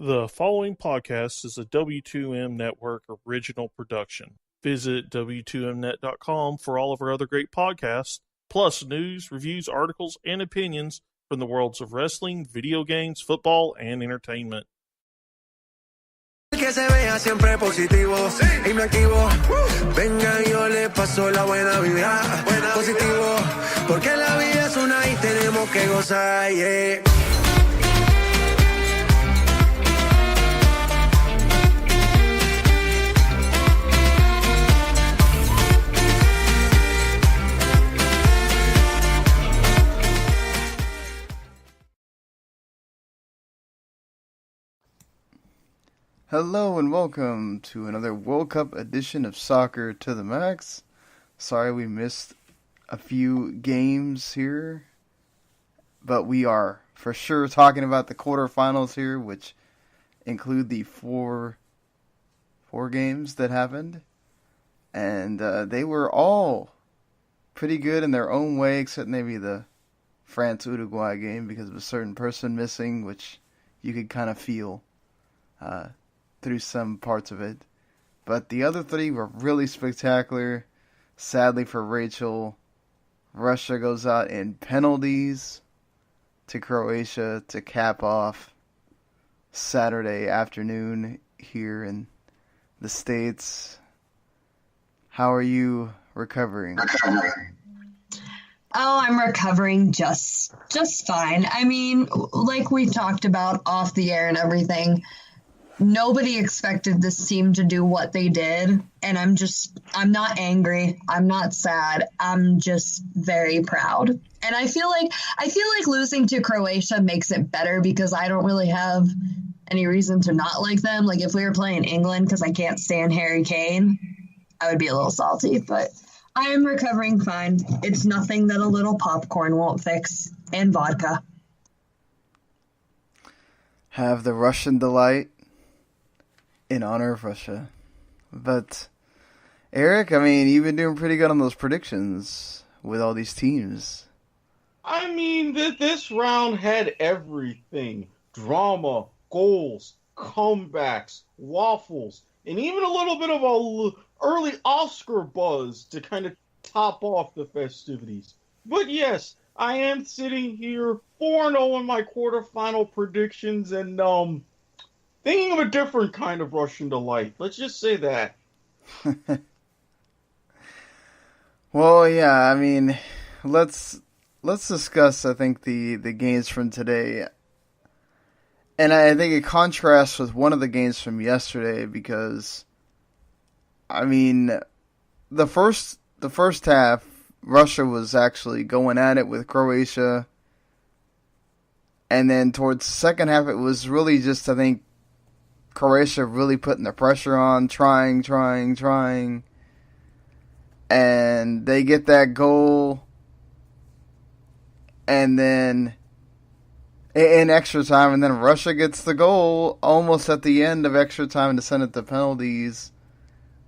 The following podcast is a W2M Network original production. Visit W2Mnet.com for all of our other great podcasts, plus news, reviews, articles, and opinions from the worlds of wrestling, video games, football, and entertainment. Que se vea siempre positivo y me activo. Venga, yo le paso la buena vibra, positivo, porque la vida es una y tenemos que gozar, yeah. Hello and welcome to another World Cup edition of Soccer to the Max. Sorry we missed a few games here, but we are for sure talking about the quarterfinals here, which include the four games that happened, and they were all pretty good in their own way, except maybe the France-Uruguay game because of a certain person missing, which you could kind of feel through some parts of it. But the other three were really spectacular. Sadly for Rachel, Russia goes out in penalties to Croatia to cap off Saturday afternoon here in the States. How are you recovering? Oh, I'm recovering just fine. I mean, like we talked about off the air and everything, nobody expected this team to do what they did, and I'm not angry. I'm not sad. I'm just very proud. And I feel like losing to Croatia makes it better because I don't really have any reason to not like them. Like if we were playing England because I can't stand Harry Kane, I would be a little salty, but I am recovering fine. It's nothing that a little popcorn won't fix, and vodka. Have the Russian delight in honor of Russia. But, Erik, I mean, you've been doing pretty good on those predictions with all these teams. I mean, this round had everything. Drama, goals, comebacks, waffles, and even a little bit of a early Oscar buzz to kind of top off the festivities. But yes, I am sitting here 4-0 in my quarterfinal predictions and, thinking of a different kind of Russian delight. Let's just say that. Well, yeah, I mean, let's discuss, I think, the games from today. And I think it contrasts with one of the games from yesterday because, I mean, the first half, Russia was actually going at it with Croatia. And then towards the second half, it was really just, I think, Croatia really putting the pressure on, trying. And they get that goal. And then in extra time, and then Russia gets the goal almost at the end of extra time to send it to penalties.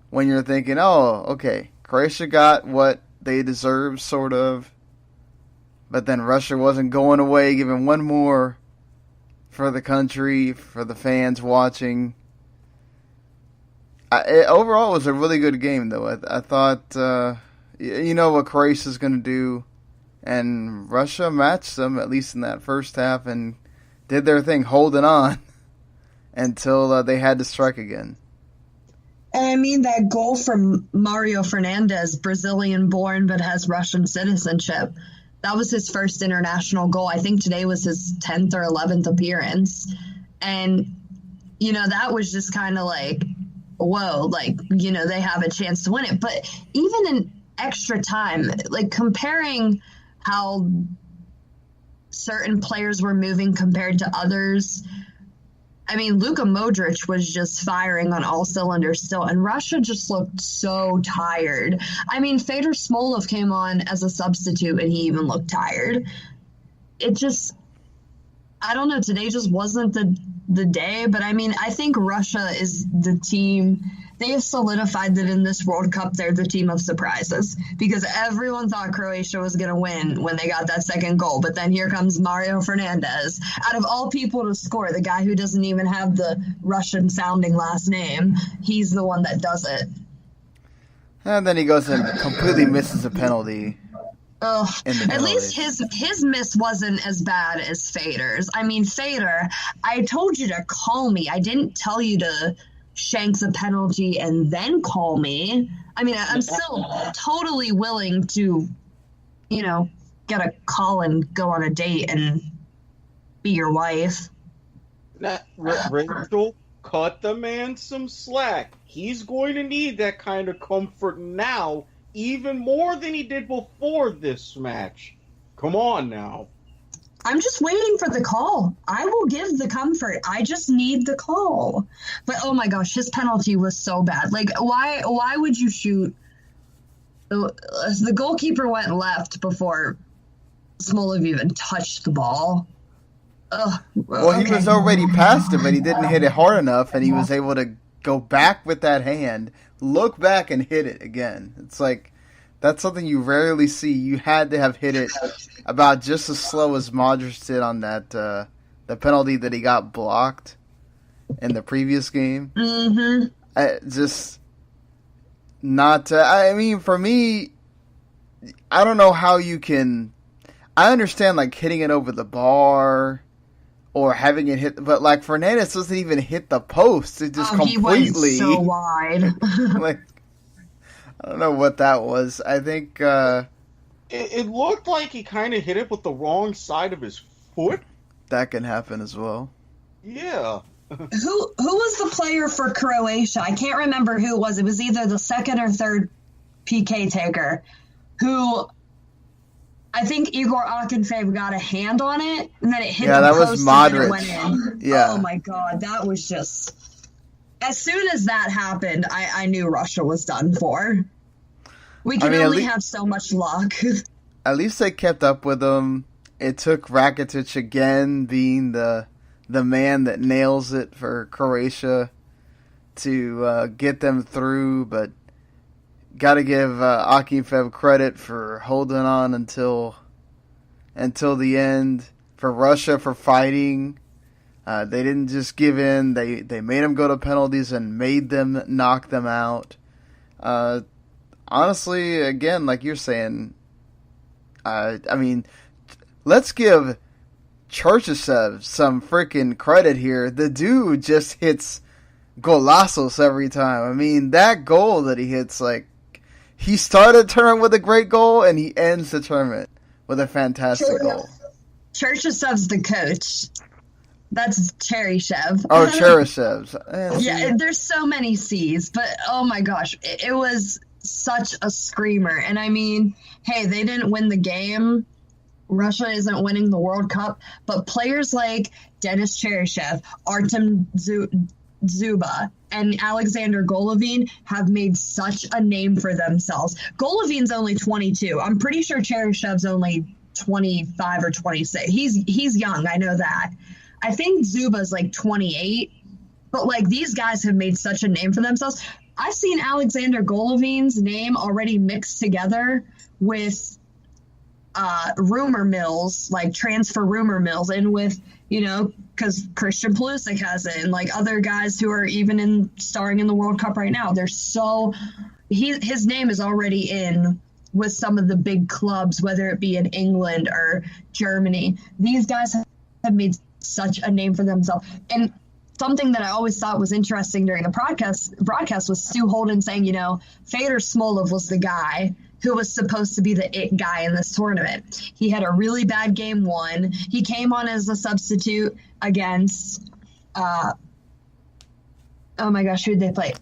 When you're thinking, oh, okay, Croatia got what they deserved, sort of. But then Russia wasn't going away, giving one more for the country, for the fans watching. Overall, it was a really good game, though. I thought, you know what Croatia's going to do, and Russia matched them, at least in that first half, and did their thing, holding on until they had to strike again. And I mean, that goal from Mario Fernandez, Brazilian-born but has Russian citizenship, that was his first international goal. I think today was his 10th or 11th appearance. And, you know, that was just kind of like, whoa, like, you know, they have a chance to win it. But even in extra time, like comparing how certain players were moving compared to others, I mean, Luka Modric was just firing on all cylinders still, and Russia just looked so tired. I mean, Fedor Smolov came on as a substitute, and he even looked tired. It just, I don't know, today just wasn't the day, but I mean, I think Russia is the team. they have solidified that in this World Cup they're the team of surprises, because everyone thought Croatia was going to win when they got that second goal. But then here comes Mario Fernandez, out of all people to score, the guy who doesn't even have the Russian-sounding last name. He's the one that does it. And then he goes and completely misses a penalty. Ugh. At least his miss wasn't as bad as Fader's. I mean, Fader, I told you to call me. I didn't tell you to shank the penalty and then call me. I mean, I'm still totally willing to, get a call and go on a date and be your wife. Rachel, cut the man some slack. He's going to need that kind of comfort now, even more than he did before this match. Come on now. I'm just waiting for the call. I will give the comfort. I just need the call. But oh my gosh, his penalty was so bad. Like, why would you shoot? The goalkeeper went left before Smolov even touched the ball. Well, he was already past him, but he didn't hit it hard enough, and he was able to go back with that hand, look back, and hit it again. It's like, that's something you rarely see. You had to have hit it about just as slow as Modric did on that the penalty that he got blocked in the previous game. Mm-hmm. I mean, for me, I don't know how you can. I understand like hitting it over the bar or having it hit, but like Fernandez doesn't even hit the post. It just completely he went so wide. Like, I don't know what that was. I think it looked like he kind of hit it with the wrong side of his foot. That can happen as well. Yeah. Who was the player for Croatia? I can't remember who it was. It was either the second or third PK taker who, I think Igor Akinfeev got a hand on it, and then it hit the post. Yeah, that was Modric. And it went in. Yeah. Oh my God, that was just. As soon as that happened, I knew Russia was done for. We can only have so much luck. At least they kept up with them. It took Rakitic again being the man that nails it for Croatia to get them through, but got to give Akinfeev credit for holding on until the end. For Russia for fighting, they didn't just give in. They made them go to penalties and made them knock them out. Honestly, again, like you're saying, I mean, let's give Cherchesov some freaking credit here. The dude just hits golazos every time. I mean, that goal that he hits, like, he started the tournament with a great goal, and he ends the tournament with a fantastic goal. Cherchesov's the coach. That's Cheryshev. Oh, Cheryshev. Yeah, there's so many C's, but oh my gosh, it was such a screamer. And I mean, hey, they didn't win the game. Russia isn't winning the World Cup, but players like Denis Cheryshev, Artem Zuba, and Alexander Golovin have made such a name for themselves. Golovin's only 22. I'm pretty sure Cheryshev's only 25 or 26. He's young, I know that. I think Zuba's like 28, but like these guys have made such a name for themselves. I've seen Alexander Golovin's name already mixed together with rumor mills, like transfer rumor mills, and with, because Christian Pulisic has it, and like other guys who are even starring in the World Cup right now. His name is already in with some of the big clubs, whether it be in England or Germany. These guys have made such a name for themselves. And something that I always thought was interesting during the broadcast was Stu Holden saying, Fedor Smolov was the guy who was supposed to be the it guy in this tournament. He had a really bad game one. He came on as a substitute against, oh my gosh, who did they play?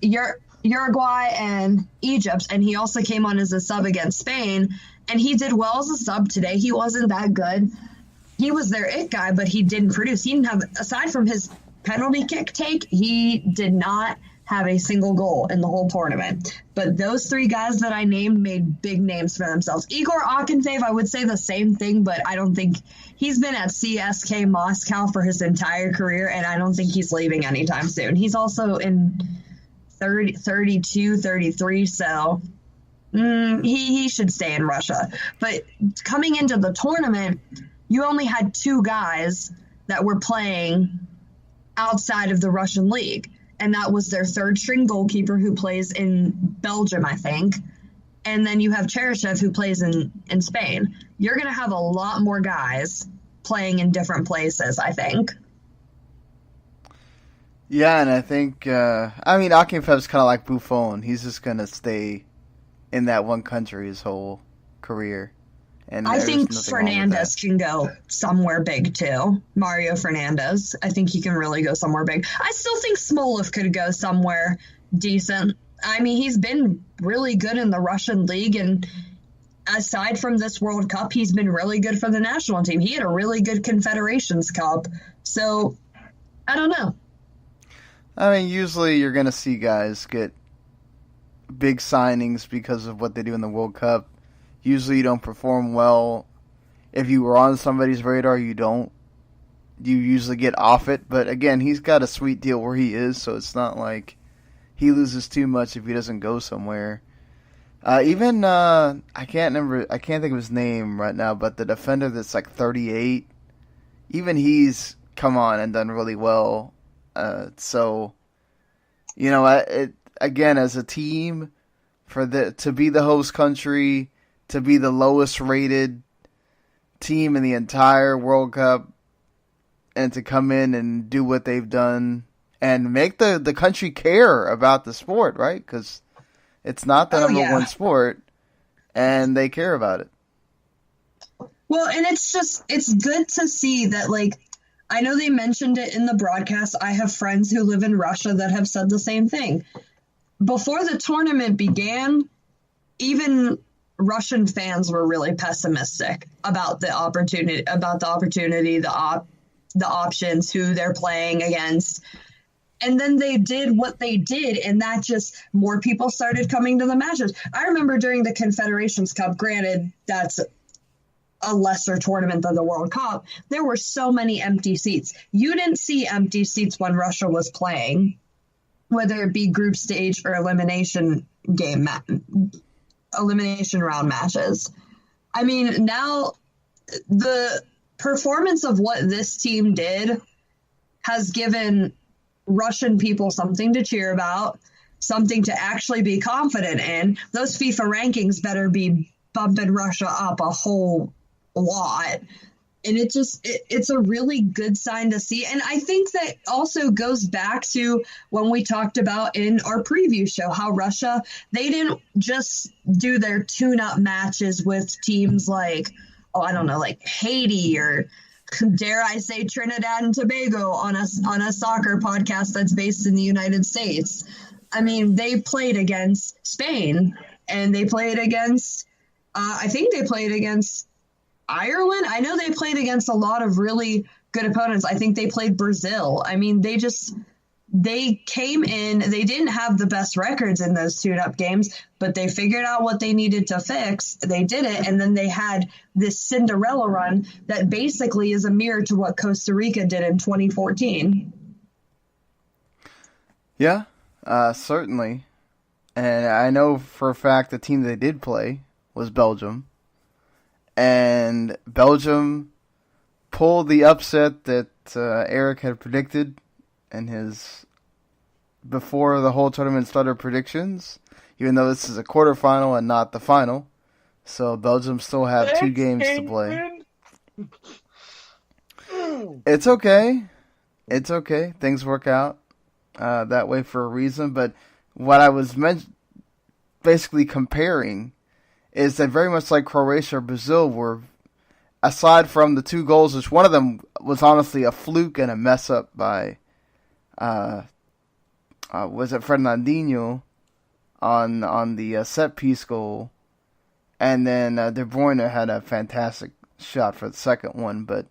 Uruguay and Egypt, and he also came on as a sub against Spain, and he did well as a sub today. He wasn't that good. He was their it guy, but he didn't produce. He didn't have, aside from his penalty kick take, he did not have a single goal in the whole tournament. But those three guys that I named made big names for themselves. Igor Akinfeev, I would say the same thing, but I don't think he's been at CSK Moscow for his entire career, and I don't think he's leaving anytime soon. He's also in 30, 32, 33, so he should stay in Russia. But coming into the tournament, you only had 2 guys that were playing outside of the Russian league, and that was their 3rd string goalkeeper who plays in Belgium, I think, and then you have Cheryshev who plays in Spain. You're going to have a lot more guys playing in different places, I think. Yeah, and I think, Akinfev's kind of like Buffon. He's just going to stay in that one country his whole career. And I think Fernandez can go somewhere big, too. Mario Fernandez. I think he can really go somewhere big. I still think Smolov could go somewhere decent. I mean, he's been really good in the Russian league, and aside from this World Cup, he's been really good for the national team. He had a really good Confederations Cup. So, I don't know. I mean, usually you're going to see guys get big signings because of what they do in the World Cup. Usually you don't perform well. If you were on somebody's radar, you don't. You usually get off it. But again, he's got a sweet deal where he is, so it's not like he loses too much if he doesn't go somewhere. I can't think of his name right now, but the defender that's like 38, even he's come on and done really well. So, again, as a team, to be the host country, to be the lowest rated team in the entire World Cup, and to come in and do what they've done and make the country care about the sport, right? Because it's not the number one sport, and they care about it. Well, and it's good to see that, like, I know they mentioned it in the broadcast. I have friends who live in Russia that have said the same thing. Before the tournament began, even Russian fans were really pessimistic about the opportunity, the options, who they're playing against. And then they did what they did, and that just more people started coming to the matches. I remember during the Confederations Cup, granted, that's a lesser tournament than the World Cup, there were so many empty seats. You didn't see empty seats when Russia was playing, whether it be group stage or elimination round matches. I mean, now the performance of what this team did has given Russian people something to cheer about, something to actually be confident in. Those FIFA rankings better be bumping Russia up a whole lot. And it's a really good sign to see. And I think that also goes back to when we talked about in our preview show, how Russia, they didn't just do their tune-up matches with teams like, like Haiti or, dare I say, Trinidad and Tobago on a soccer podcast that's based in the United States. I mean, they played against Spain, and they played against, I think they played against Ireland. I know they played against a lot of really good opponents. I think they played Brazil. I mean, they came in, they didn't have the best records in those tune-up games, but they figured out what they needed to fix. They did it, and then they had this Cinderella run that basically is a mirror to what Costa Rica did in 2014. Yeah, certainly. And I know for a fact the team they did play was Belgium. And Belgium pulled the upset that Erik had predicted in his before the whole tournament started predictions, even though this is a quarterfinal and not the final. So Belgium still have 2 games to play. It's okay. It's okay. Things work out that way for a reason. But what I was basically comparing is that very much like Croatia or Brazil were, aside from the 2 goals, which one of them was honestly a fluke and a mess up by was it Fernandinho on the set piece goal, and then De Bruyne had a fantastic shot for the second one. But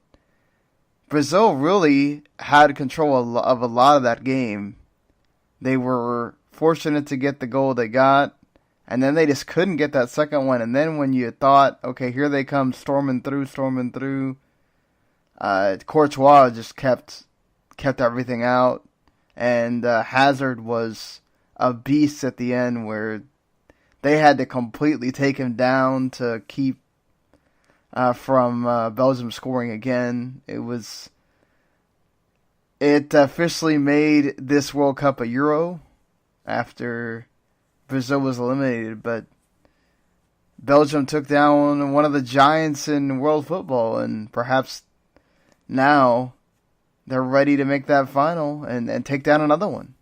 Brazil really had control of a lot of that game. They were fortunate to get the goal they got, and then they just couldn't get that second one. And then when you thought, okay, here they come storming through, Courtois just kept everything out. And Hazard was of beasts at the end where they had to completely take him down to keep from Belgium scoring again. It officially made this World Cup a Euro after Brazil was eliminated, but Belgium took down one of the giants in world football, and perhaps now they're ready to make that final and take down another one.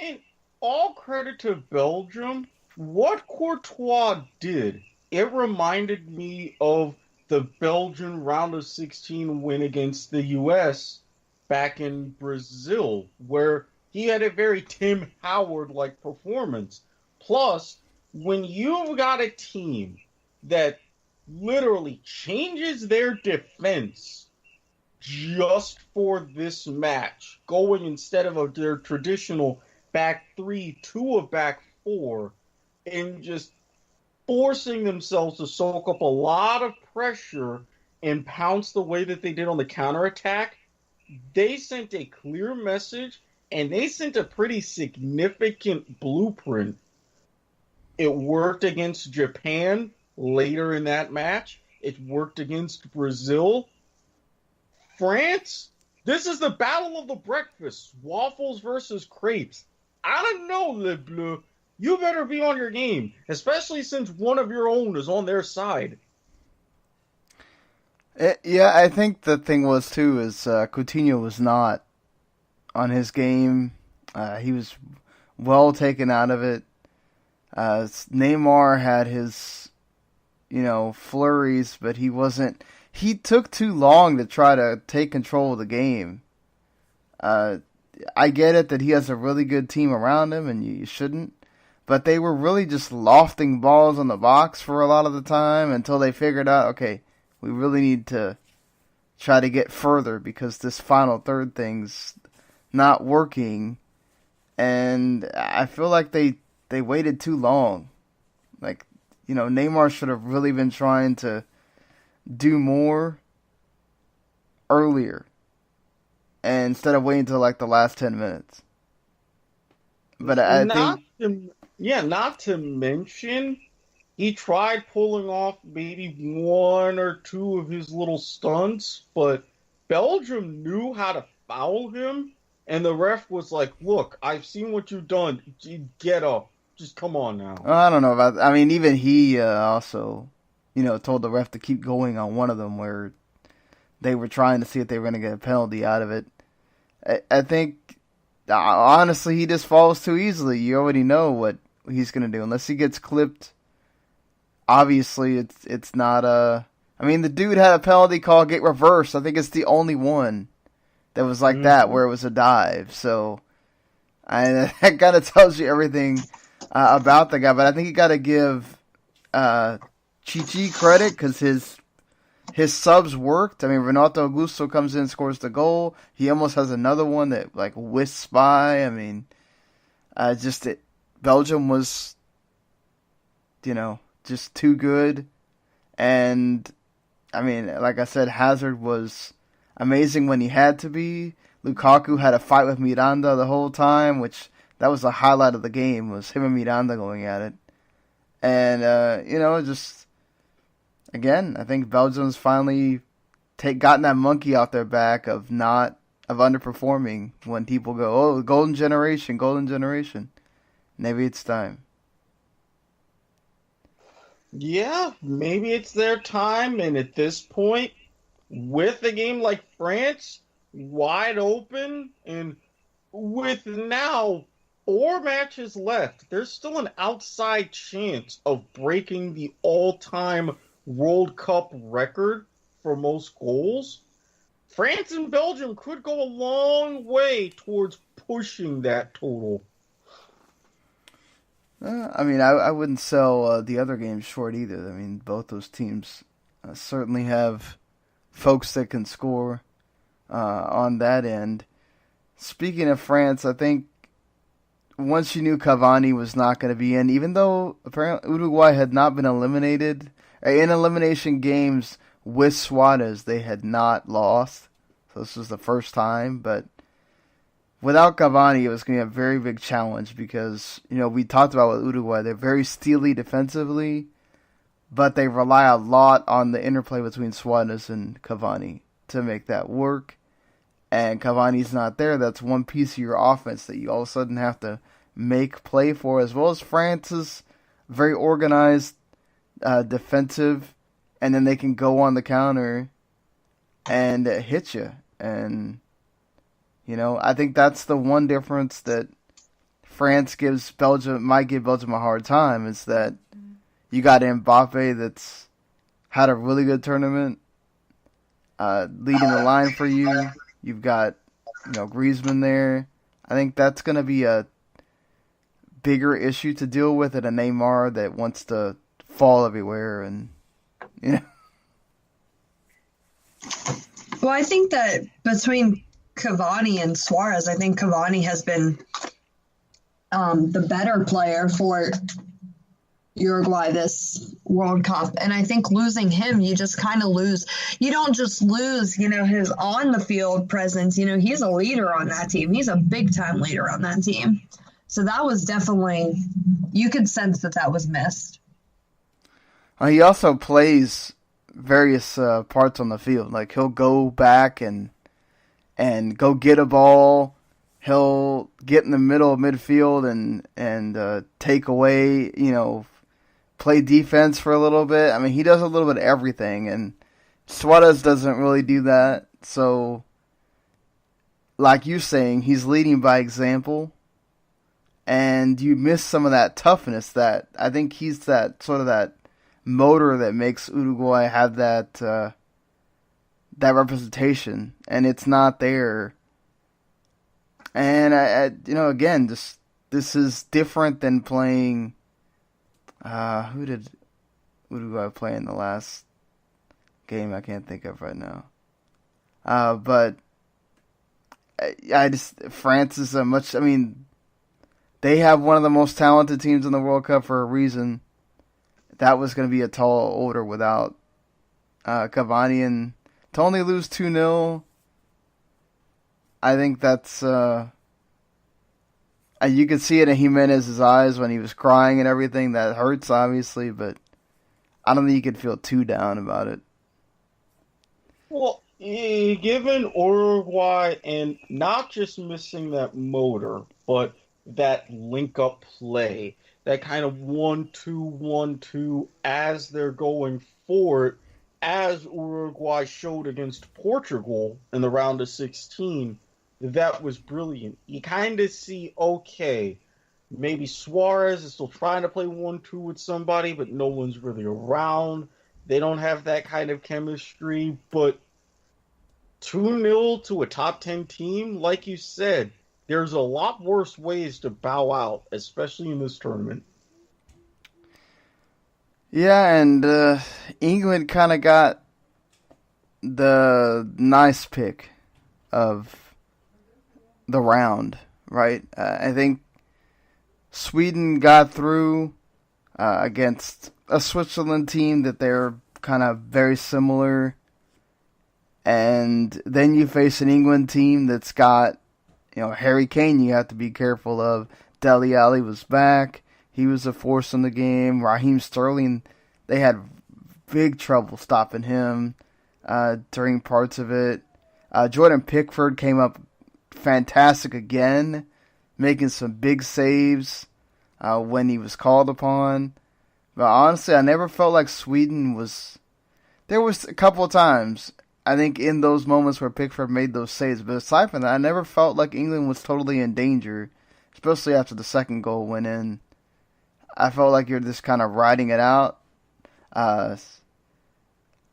And all credit to Belgium. What Courtois did, it reminded me of the Belgian round of 16 win against the U.S. back in Brazil, where he had a very Tim Howard-like performance. Plus, when you've got a team that literally changes their defense just for this match, going instead of their traditional back three to a back four, and just forcing themselves to soak up a lot of pressure and pounce the way that they did on the counterattack, they sent a clear message, and they sent a pretty significant blueprint. It worked against Japan later in that match. It worked against Brazil. France, this is the battle of the breakfast. Waffles versus crepes. I don't know, Le Bleu. You better be on your game, especially since one of your own is on their side. Yeah, I think the thing was, too, is Coutinho was not on his game. He was well taken out of it. Neymar had his, flurries, but he wasn't. He took too long to try to take control of the game. I get it that he has a really good team around him, and you shouldn't. But they were really just lofting balls on the box for a lot of the time until they figured out, okay, we really need to try to get further because this final third thing's not working. And I feel like they waited too long. Like, Neymar should have really been trying to do more earlier, and instead of waiting until like the last 10 minutes. But not to mention, he tried pulling off maybe one or two of his little stunts, but Belgium knew how to foul him, and the ref was like, look, I've seen what you've done. Get up. Just come on now. I don't know about that. I mean, even he also, told the ref to keep going on one of them where they were trying to see if they were going to get a penalty out of it. I think, honestly, he just falls too easily. You already know what he's going to do. Unless he gets clipped, obviously it's not a... I mean, the dude had a penalty call get reversed. I think it's the only one that was like that, where it was a dive. So, that kind of tells you everything about the guy. But I think you got to give Chichi credit because his subs worked. I mean, Renato Augusto comes in, scores the goal. He almost has another one that wisps by. I mean, Belgium was, just too good. And I mean, like I said, Hazard was amazing when he had to be. Lukaku had a fight with Miranda the whole time, which that was the highlight of the game, was him and Miranda going at it. And, just, again, I think Belgium's finally gotten that monkey off their back of underperforming when people go, oh, golden generation. Maybe it's time. Yeah, maybe it's their time, and at this point, with a game like France, wide open, and with now 4 matches left, there's still an outside chance of breaking the all-time World Cup record for most goals. France and Belgium could go a long way towards pushing that total. I mean, I wouldn't sell the other games short either. I mean, both those teams certainly have folks that can score on that end. Speaking of France, I think once you knew Cavani was not going to be in, even though apparently Uruguay had not been eliminated, in elimination games with Suarez, they had not lost. So this was the first time, but without Cavani, it was going to be a very big challenge because, we talked about with Uruguay, they're very steely defensively, but they rely a lot on the interplay between Suarez and Cavani to make that work. And Cavani's not there. That's one piece of your offense that you all of a sudden have to make play for, as well as France is very organized, defensive, and then they can go on the counter and hit you. And I think that's the one difference that France might give Belgium a hard time, is that you got Mbappe that's had a really good tournament, leading the line for you. You've got, Griezmann there. I think that's going to be a bigger issue to deal with than a Neymar that wants to fall everywhere and, Well, I think that between Cavani and Suarez, I think Cavani has been the better player for Uruguay this World Cup. And I think losing him, you just kind of lose. You don't just lose, his on-the-field presence. He's a leader on that team. He's a big-time leader on that team. So that was definitely, you could sense that was missed. He also plays various parts on the field. Like, he'll go back and go get a ball. He'll get in the middle of midfield and take away, play defense for a little bit. I mean, he does a little bit of everything, and Suarez doesn't really do that. So, like you're saying, he's leading by example, and you miss some of that toughness that I think he's that sort of that motor that makes Uruguay have that that representation, and it's not there. And again, this is different than playing. Who did Uruguay play in the last game? I can't think of right now. But France is a much. I mean, they have one of the most talented teams in the World Cup for a reason. That was going to be a tall order without Cavani, and to only lose 2-0. I think that's you could see it in Jimenez's eyes when he was crying and everything. That hurts, obviously, but I don't think you could feel too down about it. Well, given Uruguay and not just missing that motor, but that link-up play, that kind of 1-2, 1-2 as they're going forward, as Uruguay showed against Portugal in the round of 16, that was brilliant. You kind of see, okay, maybe Suarez is still trying to play 1-2 with somebody, but no one's really around. They don't have that kind of chemistry, but 2-0 to a top 10 team, like you said, there's a lot worse ways to bow out, especially in this tournament. Yeah, and England kind of got the nice pick of the round, right? I think Sweden got through against a Switzerland team that they're kind of very similar. And then you face an England team that's got, Harry Kane you have to be careful of. Dele Alli was back. He was a force in the game. Raheem Sterling, they had big trouble stopping him during parts of it. Jordan Pickford came up fantastic again, making some big saves when he was called upon. But honestly, I never felt like Sweden was... There was a couple of times, I think, in those moments where Pickford made those saves. But aside from that, I never felt like England was totally in danger, especially after the second goal went in. I felt like you're just kind of riding it out.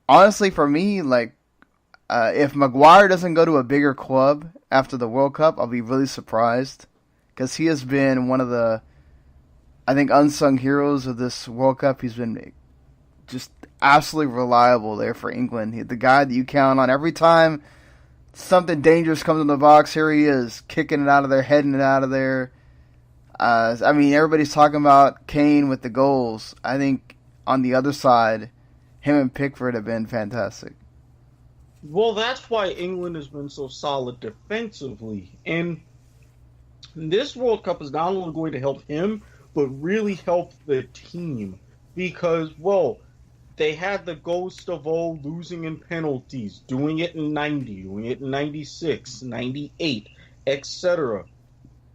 Honestly, for me, if Maguire doesn't go to a bigger club after the World Cup, I'll be really surprised. Because he has been one of the, I think, unsung heroes of this World Cup. He's been just absolutely reliable there for England. The guy that you count on every time something dangerous comes in the box. Here he is, kicking it out of there, heading it out of there. Everybody's talking about Kane with the goals. I think on the other side, him and Pickford have been fantastic. Well, that's why England has been so solid defensively. And this World Cup is not only going to help him, but really help the team. Because, well, they had the ghost of losing in penalties, doing it in 90, doing it in 96, 98, etc.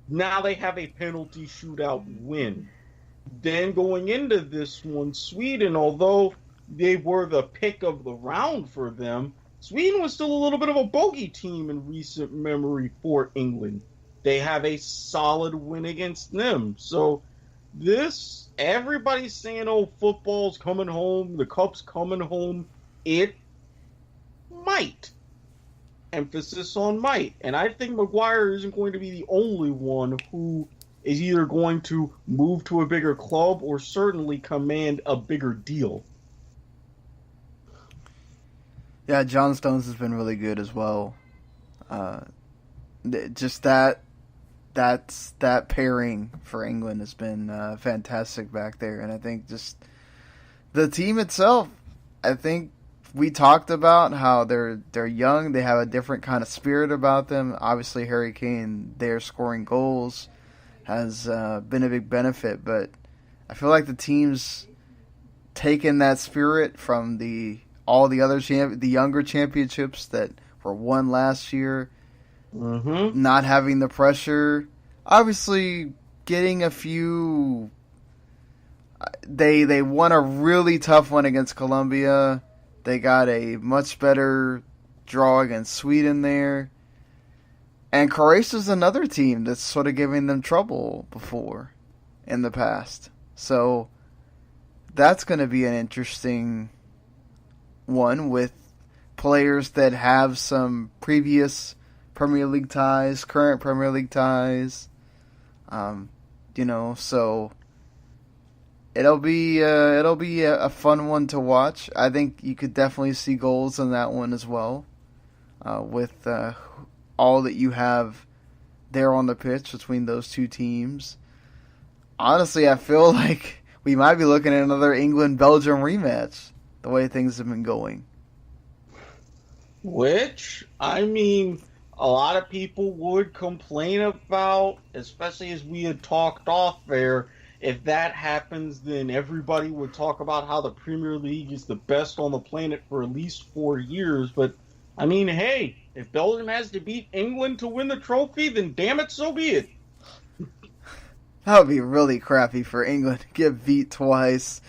Now they have a penalty shootout win. Then going into this one, Sweden, although they were the pick of the round for them, Sweden was still a little bit of a bogey team in recent memory for England. They have a solid win against them. So this, everybody's saying, oh, football's coming home, the cup's coming home. It might. Emphasis on might. And I think Maguire isn't going to be the only one who is either going to move to a bigger club or certainly command a bigger deal. Yeah, John Stones has been really good as well. Just that pairing for England has been fantastic back there, and I think just the team itself. I think we talked about how they're young, they have a different kind of spirit about them. Obviously, Harry Kane, they're scoring goals, has been a big benefit, but I feel like the team's taken that spirit from all the other the younger championships that were won last year. Mm-hmm. Not having the pressure, obviously getting a few. They won a really tough one against Colombia. They got a much better draw against Sweden there. And Croatia's another team that's sort of giving them trouble before in the past. So that's going to be an interesting one with players that have some previous Premier League ties, current Premier League ties. So it'll be a fun one to watch. I think you could definitely see goals in that one as well, with all that you have there on the pitch between those two teams. Honestly, I feel like we might be looking at another England-Belgium rematch, the way things have been going. Which, I mean, a lot of people would complain about, especially as we had talked off there. If that happens, then everybody would talk about how the Premier League is the best on the planet for at least 4 years. But, I mean, hey, if Belgium has to beat England to win the trophy, then damn it, so be it. That would be really crappy for England to get beat twice.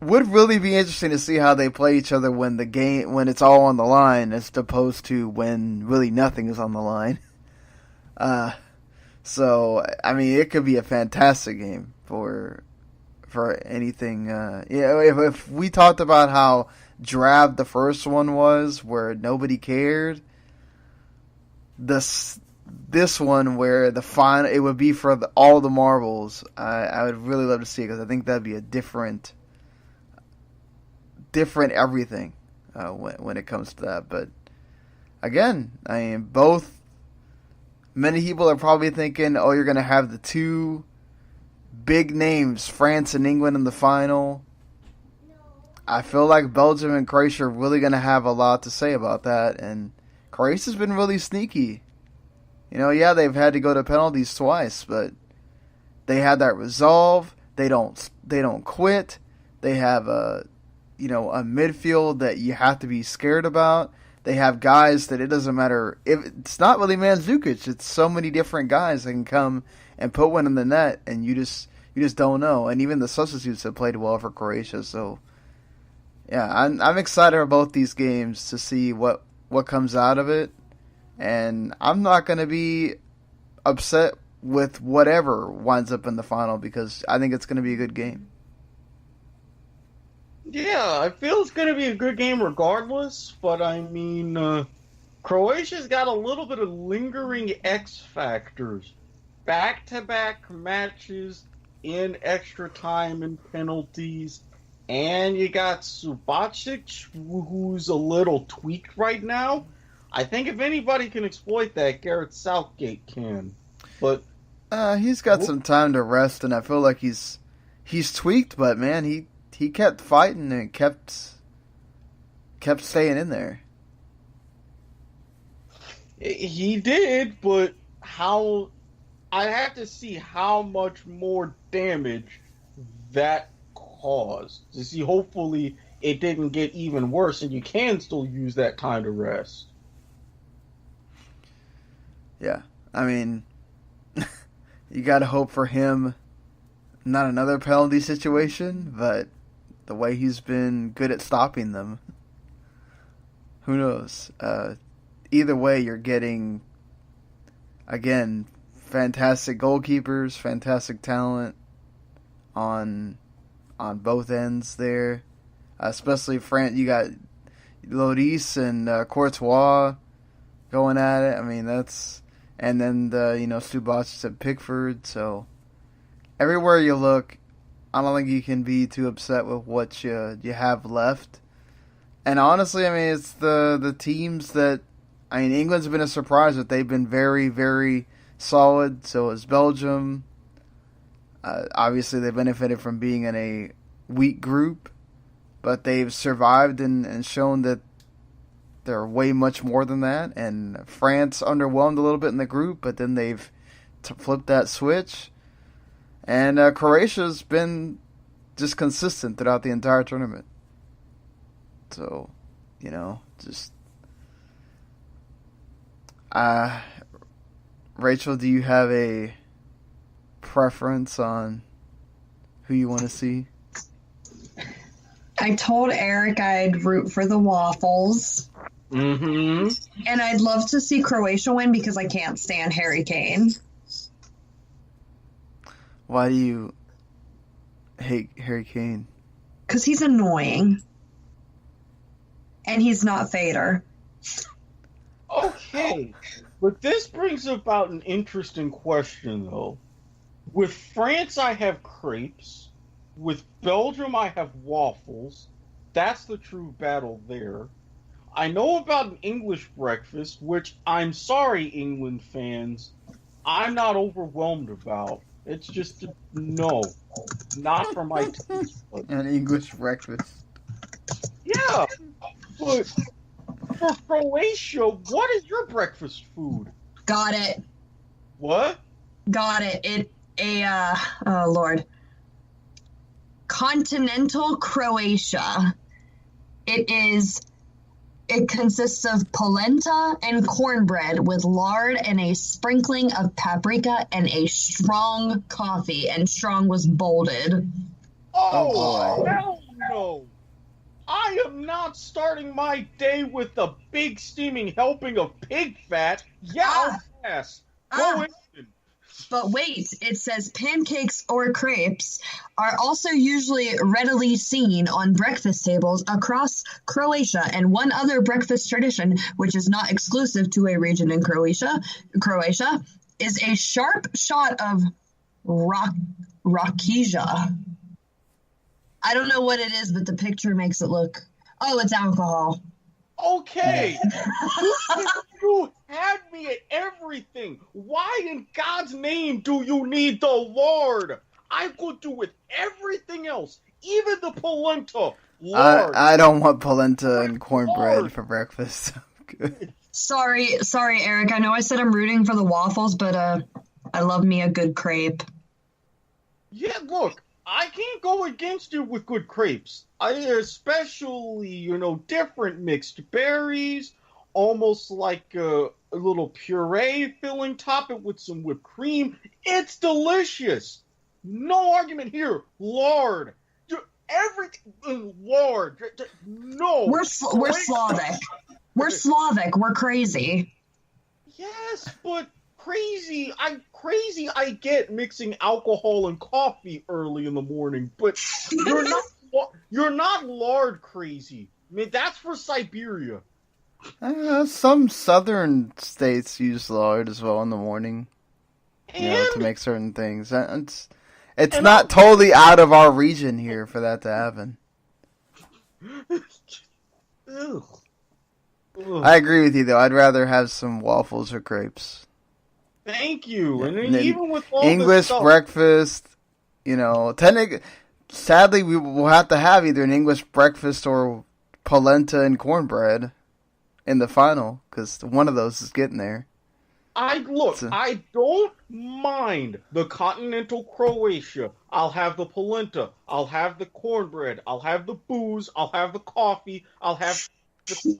Would really be interesting to see how they play each other when it's all on the line, as opposed to when really nothing is on the line. So I mean, it could be a fantastic game for anything. If we talked about how drab the first one was, where nobody cared, this one where the final, it would be for all the marbles. I would really love to see it, because I think that'd be a different everything when it comes to that. But again, I mean, many people are probably thinking, oh, you're going to have the two big names, France and England, in the final. I feel like Belgium and Croatia are really going to have a lot to say about that, and Croatia's been really sneaky. Yeah, they've had to go to penalties twice, but they had that resolve. They don't quit. They have a midfield that you have to be scared about. They have guys that it doesn't matter if it's not really Mandzukic. It's so many different guys that can come and put one in the net, and you just don't know. And even the substitutes have played well for Croatia. So yeah, I'm excited about these games to see what comes out of it. And I'm not going to be upset with whatever winds up in the final, because I think it's going to be a good game. Yeah, I feel it's going to be a good game regardless, but I mean, Croatia's got a little bit of lingering X factors. Back-to-back matches in extra time and penalties, and you got Subasic, who's a little tweaked right now. I think if anybody can exploit that, Gareth Southgate can. But he's got some time to rest, and I feel like he's tweaked, but man, he kept fighting and kept staying in there. He did, but how I have to see how much more damage that caused to see. Hopefully, it didn't get even worse, and you can still use that time to rest. Yeah, I mean, you gotta hope for him. Not another penalty situation, but the way he's been good at stopping them, who knows? Either way, you're getting, again, fantastic goalkeepers, fantastic talent on both ends there. Especially France, you got Lloris and Courtois going at it. I mean, and then Subasic at Pickford. So everywhere you look, I don't think you can be too upset with what you have left. And honestly, I mean, it's the teams that, I mean, England's been a surprise, but they've been very, very solid. So is Belgium. Obviously, they benefited from being in a weak group, but they've survived and shown that they're way much more than that. And France underwhelmed a little bit in the group, but then they've flipped that switch. And Croatia's been just consistent throughout the entire tournament. So, just... Rachel, do you have a preference on who you want to see? I told Eric I'd root for the Waffles. Mm-hmm. And I'd love to see Croatia win because I can't stand Harry Kane. Why do you hate Harry Kane? Because he's annoying. And he's not Fader. Okay. But this brings about an interesting question, though. With France, I have crepes. With Belgium, I have waffles. That's the true battle there. I know about an English breakfast, which I'm sorry, England fans, I'm not overwhelmed about. It's just no, not for my taste. An English breakfast. Yeah, but for Croatia, what is your breakfast food? Got it. What? Got it. Oh Lord. Continental Croatia. It consists of polenta and cornbread with lard and a sprinkling of paprika and a strong coffee. And strong was bolded. Oh, hell no! I am not starting my day with a big steaming helping of pig fat. Yeah, I'll pass. Go in. But wait, it says pancakes or crepes are also usually readily seen on breakfast tables across Croatia, and one other breakfast tradition, which is not exclusive to a region in Croatia, is a sharp shot of rakiza. I don't know what it is, but the picture makes it look... Oh, it's alcohol. Okay. You had me at everything. Why in God's name do you need the lard? I could do with everything else, even the polenta. Lard. I don't want polenta and cornbread for breakfast. Sorry, Eric. I know I said I'm rooting for the waffles, but I love me a good crepe. Yeah, look, I can't go against you with good crepes. Especially, different mixed berries, almost like a little puree filling, top it with some whipped cream. It's delicious. No argument here. Lard. Everything. Lard. No. We're Slavic. We're Slavic. We're crazy. Yes, but crazy. I get mixing alcohol and coffee early in the morning, but you're not lard crazy. I mean, that's for Siberia. Some southern states use lard as well in the morning, to make certain things. It's not totally out of our region here for that to happen. Ugh. I agree with you, though. I'd rather have some waffles or crepes. Thank you. And even with all English this stuff, breakfast, sadly, we will have to have either an English breakfast or polenta and cornbread in the final, because one of those is getting there. I don't mind the continental Croatia. I'll have the polenta. I'll have the cornbread. I'll have the booze. I'll have the coffee. I'll have the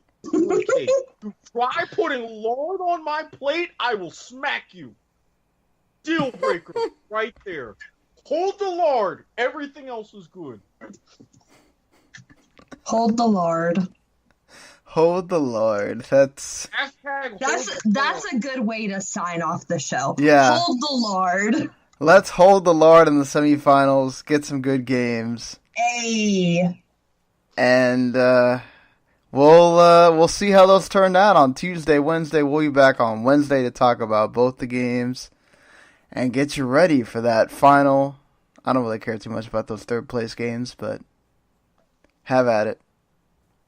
cake. You try putting lard on my plate, I will smack you. Deal breaker right there. Hold the lard. Everything else is good. Hold the lard. Hold the Lord. That's a good way to sign off the show. Yeah. Hold the Lord. Let's hold the Lord in the semifinals. Get some good games. Hey. And we'll see how those turn out on Tuesday, Wednesday. We'll be back on Wednesday to talk about both the games and get you ready for that final. I don't really care too much about those third place games, but have at it.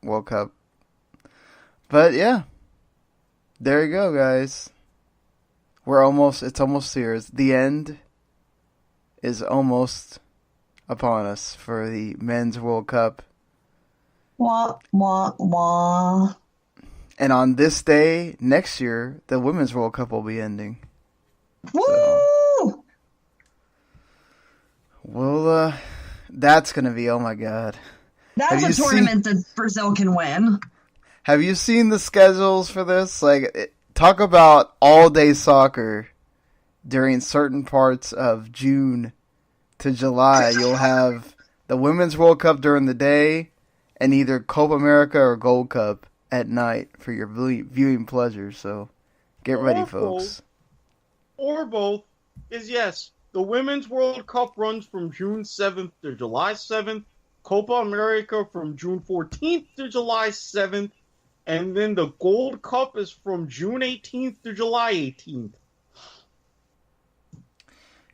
World Cup. But yeah, there you go, guys. It's almost here. The end is almost upon us for the Men's World Cup. Wah, wah, wah. And on this day next year, the Women's World Cup will be ending. Woo! So, well, that's going to be, oh my God. That's a tournament that Brazil can win. Have you seen the schedules for this? Talk about all-day soccer during certain parts of June to July. You'll have the Women's World Cup during the day and either Copa America or Gold Cup at night for your viewing pleasure. So get ready, folks. Or both is yes. The Women's World Cup runs from June 7th to July 7th. Copa America from June 14th to July 7th. And then the Gold Cup is from June 18th to July 18th.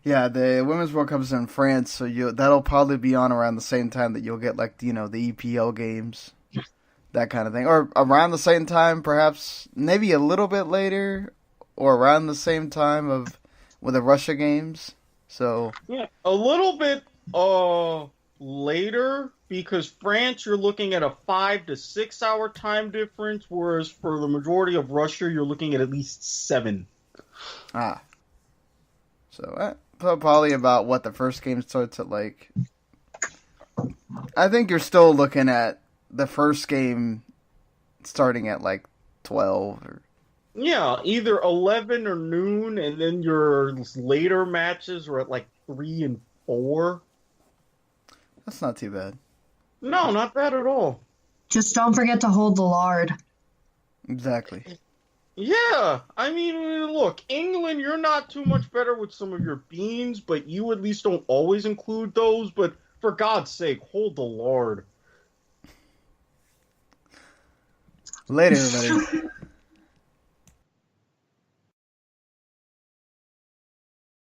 Yeah, the Women's World Cup is in France, so that'll probably be on around the same time that you'll get, the EPL games, that kind of thing. Or around the same time, perhaps, maybe a little bit later, or around the same time with the Russia games. So yeah, a little bit later, because France, you're looking at a 5 to 6 hour time difference, whereas for the majority of Russia, you're looking at least 7. So probably about what the first game starts at I think you're still looking at the first game starting at 12 or... Yeah, either 11 or noon, and then your later matches are at 3 and 4. That's not too bad. No, not bad at all. Just don't forget to hold the lard. Exactly. Yeah, I mean, look, England, you're not too much better with some of your beans, but you at least don't always include those. But for God's sake, hold the lard. Later, everybody.